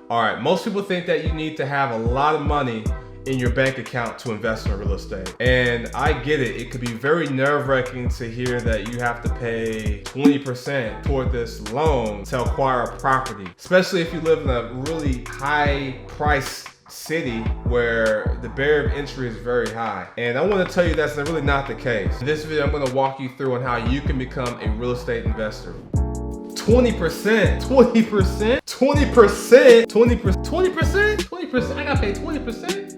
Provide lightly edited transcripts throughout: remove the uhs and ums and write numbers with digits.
All right, most people think that you need to have a lot of money in your bank account to invest in real estate. And I get it. It could be very nerve-wracking to hear that you have to pay 20% toward this loan to acquire a property, especially if you live in a really high price city where the barrier of entry is very high. And I want to tell you that's really not the case. In this video, I'm going to walk you through on how you can become a real estate investor. 20%, 20%, 20%, 20%, 20%, I gotta pay 20%.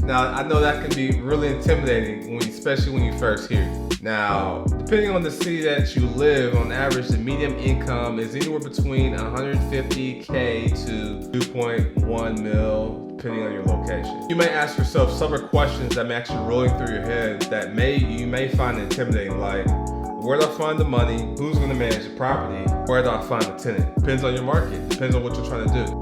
Now, I know that can be really intimidating, especially when you first hear it. Now, depending on the city that you live, on average, the median income is anywhere between 150K to 2.1 mil, depending on your location. You may ask yourself several questions that may actually rolling through your head that you may find intimidating, like, where do I find the money? Who's gonna manage the property? Where do I find the tenant? Depends on your market, depends on what you're trying to do.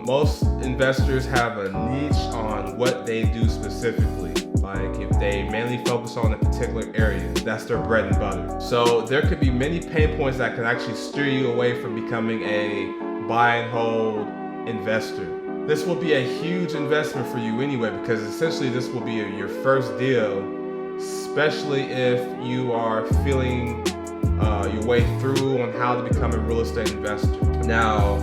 Most investors have a niche on what they do specifically. Like if they mainly focus on a particular area, that's their bread and butter. So there could be many pain points that can actually steer you away from becoming a buy and hold investor. This will be a huge investment for you anyway, because essentially this will be your first deal, especially if you are feeling your way through on how to become a real estate investor. Now,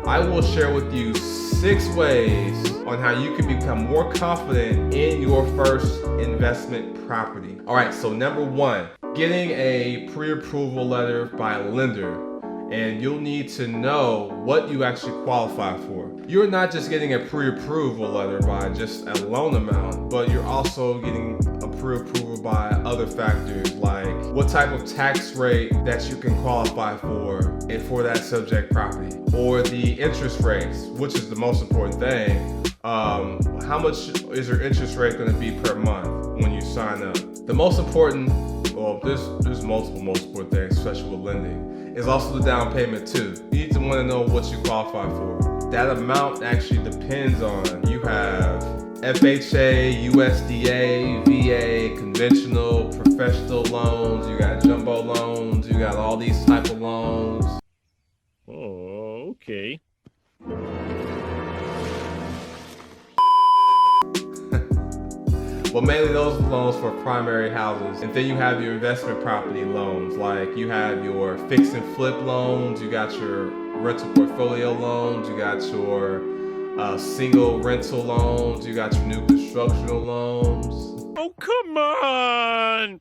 I will share with you 6 ways on how you can become more confident in your first investment property. All right, so number 1, getting a pre-approval letter by a lender. And you'll need to know what you actually qualify for. You're not just getting a pre-approval letter by just a loan amount, but you're also getting a pre-approval by other factors like what type of tax rate that you can qualify for that subject property, or the interest rates, which is the most important thing. How much is your interest rate going to be per month when you sign up? The most important, well, there's multiple most important things, especially with lending, is also the down payment too. You need to want to know what you qualify for. That amount actually depends on, you have FHA, USDA, VA, conventional, professional loans, you got jumbo loans, you got all these type of loans. Oh, okay. Well, mainly those loans for primary houses. And then you have your investment property loans, like you have your fix and flip loans, you got your rental portfolio loans, you got your single rental loans, you got your new constructional loans. Oh, come on!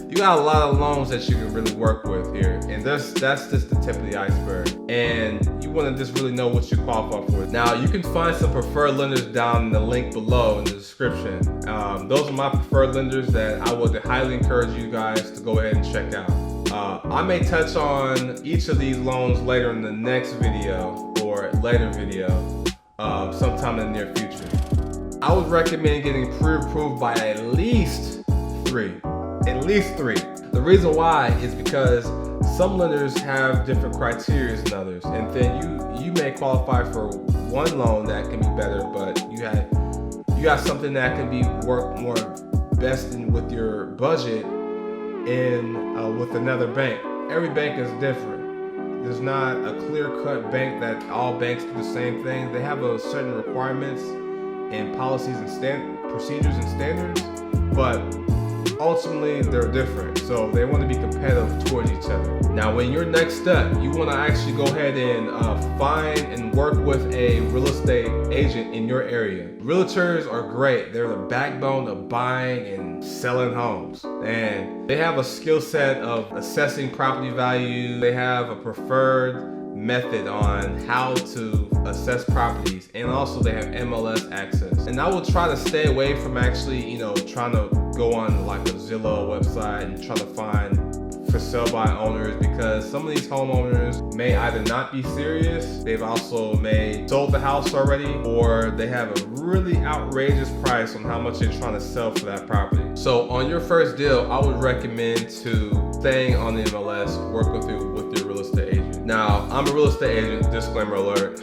You got a lot of loans that you can really work with here, and that's just the tip of the iceberg. And you want to just really know what you qualify for. Now, you can find some preferred lenders down in the link below in the description. Those are my preferred lenders that I would highly encourage you guys to go ahead and check out. I may touch on each of these loans later in the next video or later video, sometime in the near future. I would recommend getting pre-approved by at least 3. At least 3. The reason why is because some lenders have different criteria than others, and then you may qualify for one loan that can be better, but you got something that can be work more best in with your budget in with another bank. Every bank is different. There's not a clear-cut bank that all banks do the same thing. They have certain requirements and policies and procedures and standards, but ultimately they're different, so they want to be competitive towards each other. Now, when your next step, you want to actually go ahead and find and work with a real estate agent in your area. Realtors are great. They're the backbone of buying and selling homes, and they have a skill set of assessing property value. They have a preferred method on how to assess properties, and also they have MLS access. And I will try to stay away from actually, trying to go on like a Zillow website and try to find for sale by owners, because some of these homeowners may either not be serious, they've also may sold the house already, or they have a really outrageous price on how much they're trying to sell for that property. So on your first deal, I would recommend to staying on the MLS, work with your real estate agent. Now, I'm a real estate agent, disclaimer alert.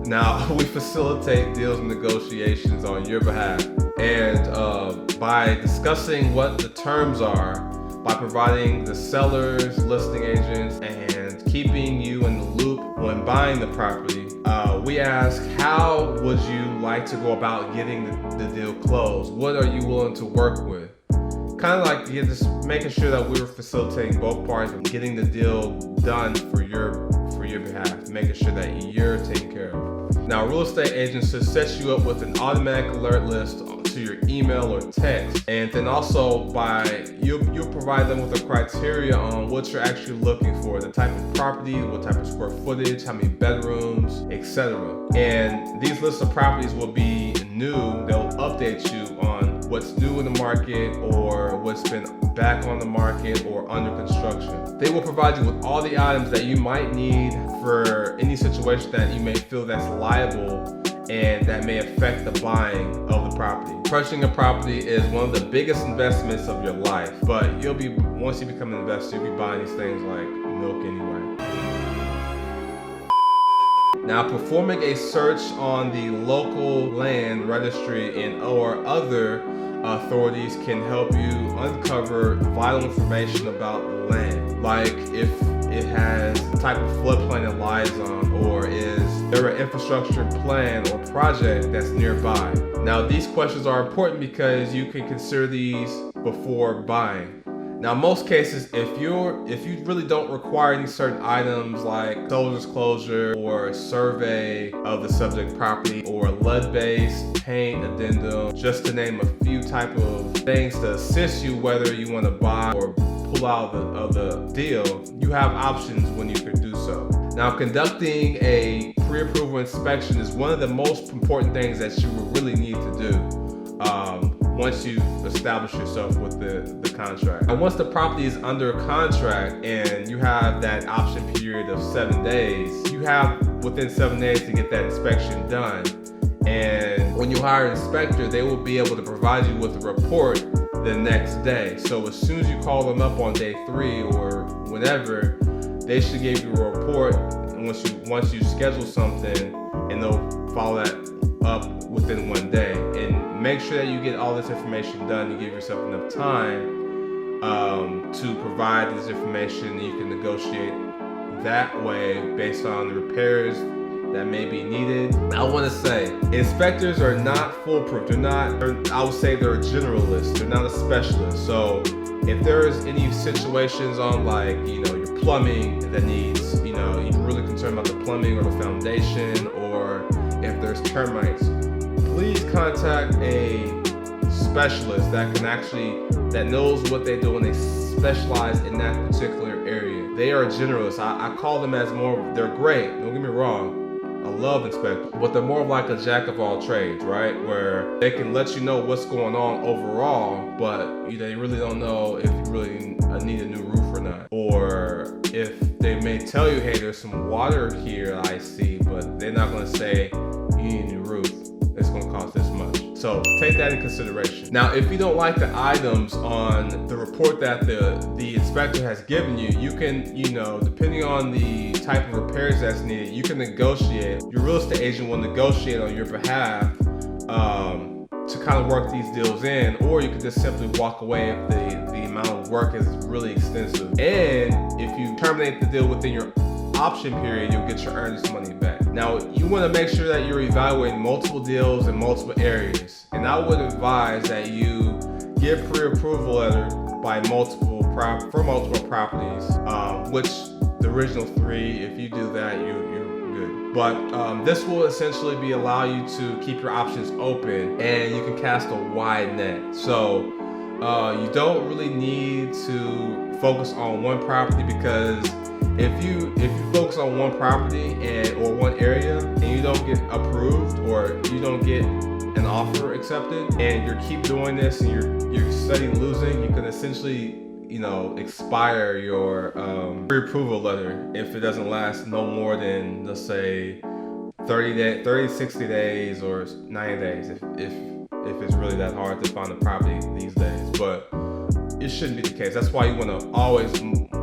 Now, we facilitate deals and negotiations on your behalf. And by discussing what the terms are, by providing the sellers, listing agents, and keeping you in the loop when buying the property. We ask, how would you like to go about getting the deal closed? What are you willing to work with? Kind of like just making sure that we're facilitating both parties and getting the deal done for your behalf, making sure that you're taken care of. Now, real estate agents should set you up with an automatic alert list to your email or text, and then also you'll provide them with a criteria on what you're actually looking for, the type of property, what type of square footage, how many bedrooms, etc. And these lists of properties will be new. They'll update you on what's new in the market or what's been back on the market or under construction. They will provide you with all the items that you might need for any situation that you may feel that's liable and that may affect the buying of the property. Purchasing a property is one of the biggest investments of your life, but once you become an investor, you'll be buying these things like milk anyway. Now, performing a search on the local land registry or other authorities can help you uncover vital information about the land, like if it has the type of floodplain it lies on, or is there an infrastructure plan or project that's nearby. Now, these questions are important because you can consider these before buying. Now, in most cases, if you really don't require any certain items like solar disclosure or a survey of the subject property or lead-based paint addendum, just to name a few type of things to assist you whether you want to buy or pull out of the deal, you have options when you can do so. Now, conducting a pre-approval inspection is one of the most important things that you will really need to do once you establish yourself with the contract. And once the property is under contract and you have that option period of 7 days, you have within 7 days to get that inspection done. And when you hire an inspector, they will be able to provide you with a report the next day. So as soon as you call them up on day 3 or whenever, they should give you a report. And once you schedule something, and they'll follow that up within 1 day. And make sure that you get all this information done. You give yourself enough time to provide this information, and you can negotiate that way based on the repairs that may be needed. I want to say, inspectors are not foolproof. I would say they're a generalist. They're not a specialist. So if there's any situations on your plumbing that needs, you're really concerned about the plumbing or the foundation, or if there's termites, please contact a specialist that knows what they do and they specialize in that particular area. They are generalists. I call them as they're great, don't get me wrong. I love inspectors, but they're more of like a jack of all trades, right? Where they can let you know what's going on overall, but they really don't know if you really need a new roof or not. Or if they may tell you, hey, there's some water here I see, but they're not gonna say you need a new roof. It's gonna cost this much. So take that in consideration. Now, if you don't like the items on the report that the inspector has given you, you can, depending on the type of repairs that's needed, you can negotiate. Your real estate agent will negotiate on your behalf to kind of work these deals in, or you can just simply walk away if the amount of work is really extensive. And if you terminate the deal within your option period, you'll get your earnest money back. Now, you want to make sure that you're evaluating multiple deals in multiple areas, and I would advise that you give pre-approval letter for multiple properties, which the original 3, if you do that, you're good. But this will essentially allow you to keep your options open, and you can cast a wide net. So you don't really need to focus on one property, because if you focus on one property or one area and you don't get approved or you don't get an offer accepted, and you keep doing this and you're studying losing, you can essentially expire your pre-approval letter if it doesn't last no more than, let's say, 30, 60 days or 90 days if it's really that hard to find a property these days. But it shouldn't be the case. That's why you want to always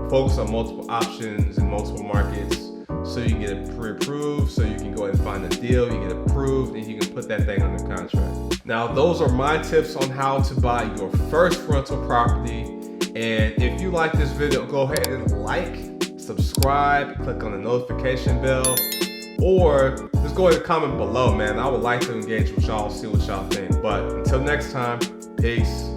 focus on multiple options in multiple markets, so you get it pre-approved, so you can go ahead and find a deal, you get approved, and you can put that thing under contract. Now, those are my tips on how to buy your first rental property And if you like this video, go ahead and like, subscribe, click on the notification bell, or just go ahead and comment below, man. I would like to engage with y'all, see what y'all think. But until next time, peace.